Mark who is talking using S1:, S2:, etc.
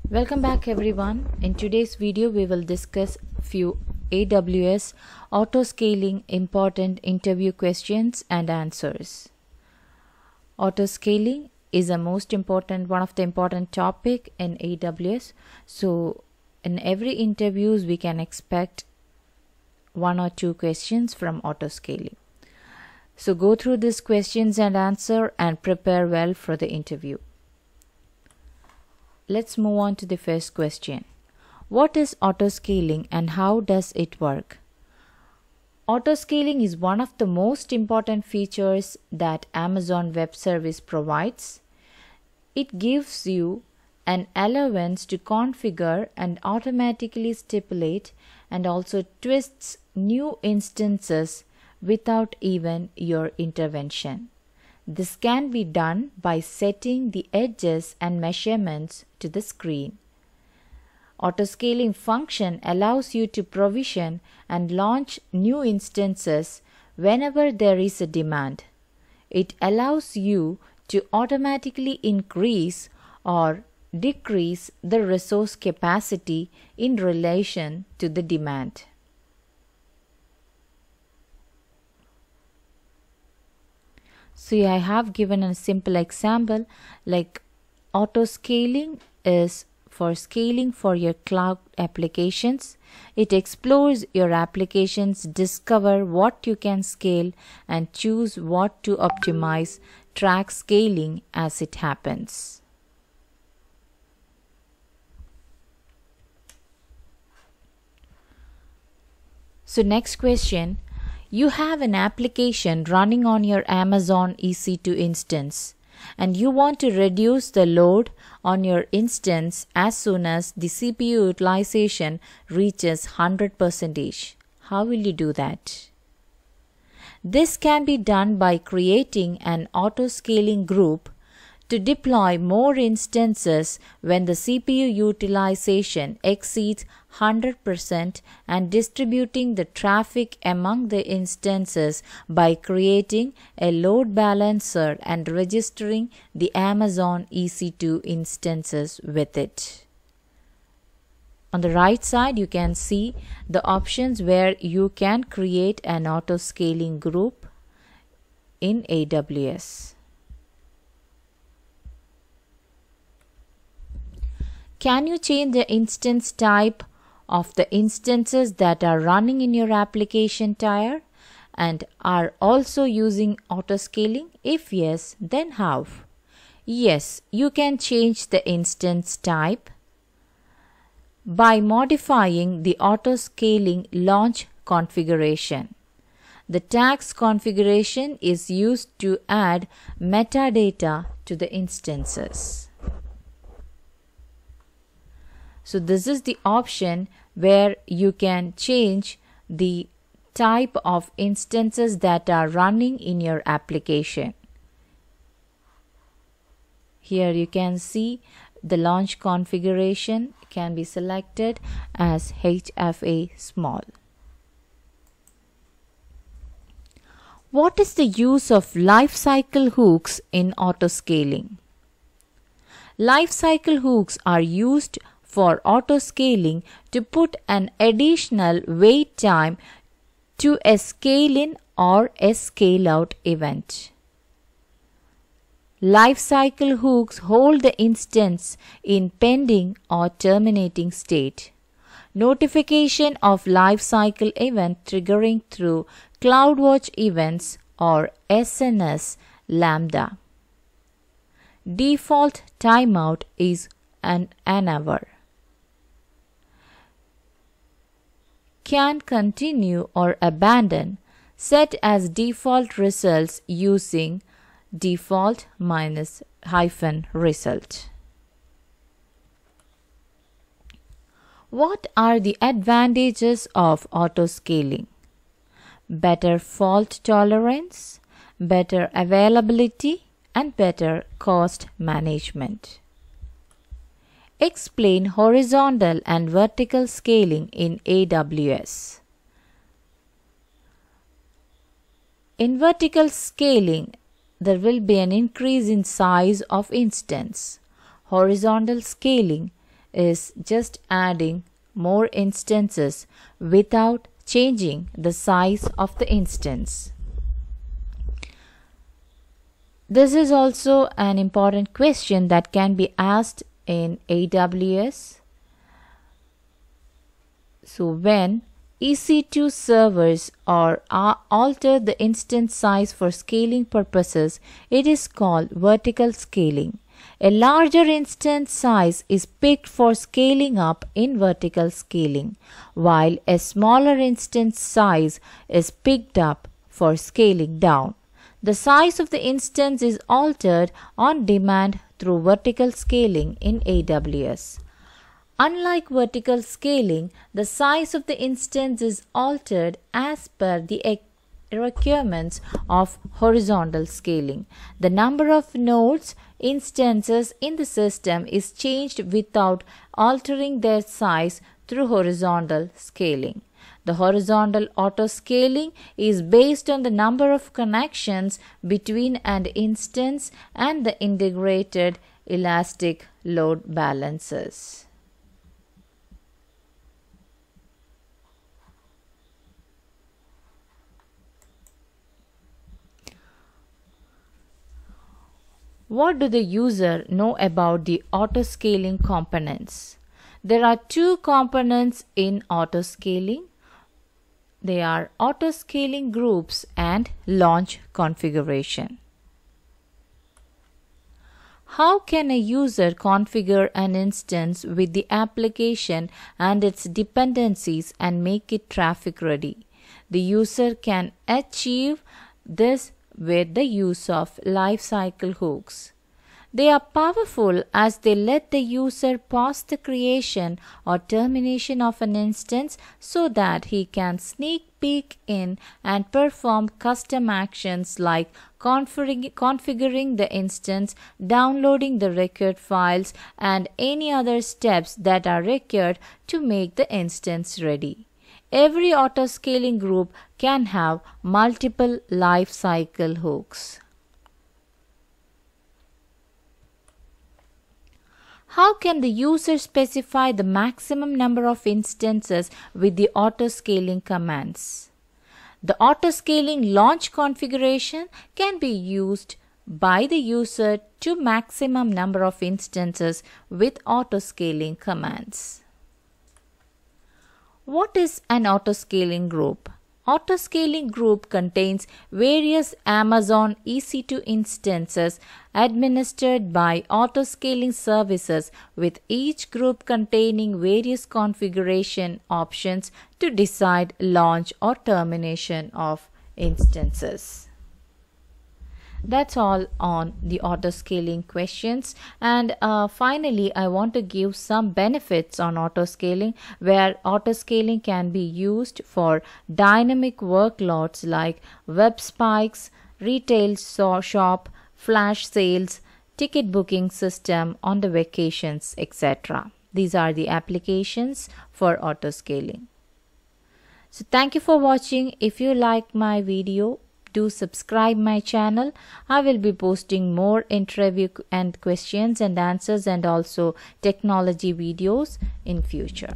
S1: Welcome back everyone. In today's video we will discuss few AWS auto scaling important interview questions and answers. Auto scaling is one of the important topic in AWS. So in every interviews we can expect one or two questions from auto scaling. So go through these questions and answer and prepare well for the interview. Let's move on to the first question. What is autoscaling and how does it work? Autoscaling is one of the most important features that Amazon Web Service provides. It gives you an allowance to configure and automatically stipulate and also twists new instances without even your intervention. This can be done by setting the edges and measurements to the screen. Autoscaling function allows you to provision and launch new instances whenever there is a demand. It allows you to automatically increase or decrease the resource capacity in relation to the demand. So I have given a simple example like auto scaling is for scaling for your cloud applications. It explores your applications, discover what you can scale and choose what to optimize, track scaling as it happens. So next question. You have an application running on your Amazon EC2 instance and you want to reduce the load on your instance as soon as the CPU utilization reaches 100%. How will you do that? This can be done by creating an auto-scaling group to deploy more instances when the CPU utilization exceeds 100% and distributing the traffic among the instances by creating a load balancer and registering the Amazon EC2 instances with it. On the right side, you can see the options where you can create an auto-scaling group in AWS. Can you change the instance type of the instances that are running in your application tier and are also using autoscaling? If yes, then how? Yes, you can change the instance type by modifying the autoscaling launch configuration. The tags configuration is used to add metadata to the instances. So this is the option where you can change the type of instances that are running in your application. Here you can see the launch configuration can be selected as HFA small. What is the use of lifecycle hooks in autoscaling? Lifecycle hooks are used for autoscaling to put an additional wait time to a scale-in or a scale-out event. Lifecycle hooks hold the instance in pending or terminating state. Notification of lifecycle event triggering through CloudWatch events or SNS Lambda. Default timeout is an hour. Can continue or abandon set as default results using default -result. What are the advantages of autoscaling? Better fault tolerance, better availability, and better cost management. Explain horizontal and vertical scaling in AWS. In vertical scaling, there will be an increase in size of instance. Horizontal scaling is just adding more instances without changing the size of the instance. This is also an important question that can be asked in AWS. So when EC2 servers are alter the instance size for scaling purposes, it is called vertical scaling. A larger instance size is picked for scaling up in vertical scaling, while a smaller instance size is picked up for scaling down. The size of the instance is altered on demand through vertical scaling in AWS. Unlike vertical scaling, the size of the instance is altered as per the requirements of horizontal scaling. The number of nodes instances in the system is changed without altering their size through horizontal scaling. The horizontal auto-scaling is based on the number of connections between an instance and the integrated elastic load balancers. What do the user know about the auto-scaling components? There are two components in auto-scaling. They are auto-scaling groups and launch configuration. How can a user configure an instance with the application and its dependencies and make it traffic ready? The user can achieve this with the use of lifecycle hooks. They are powerful as they let the user pause the creation or termination of an instance so that he can sneak peek in and perform custom actions like configuring the instance, downloading the required files, and any other steps that are required to make the instance ready. Every auto-scaling group can have multiple lifecycle hooks. How can the user specify the maximum number of instances with the auto-scaling commands? The auto-scaling launch configuration can be used by the user to maximum number of instances with auto-scaling commands. What is an auto-scaling group? Auto-scaling group contains various Amazon EC2 instances administered by auto-scaling services, with each group containing various configuration options to decide launch or termination of instances. That's all on the auto-scaling questions. And finally, I want to give some benefits on auto-scaling, where auto-scaling can be used for dynamic workloads like web spikes, retail shop, flash sales, ticket booking system on the vacations, etc. These are the applications for auto-scaling. So thank you for watching. If you like my video, do subscribe my channel. I will be posting more interview and questions and answers and also technology videos in future.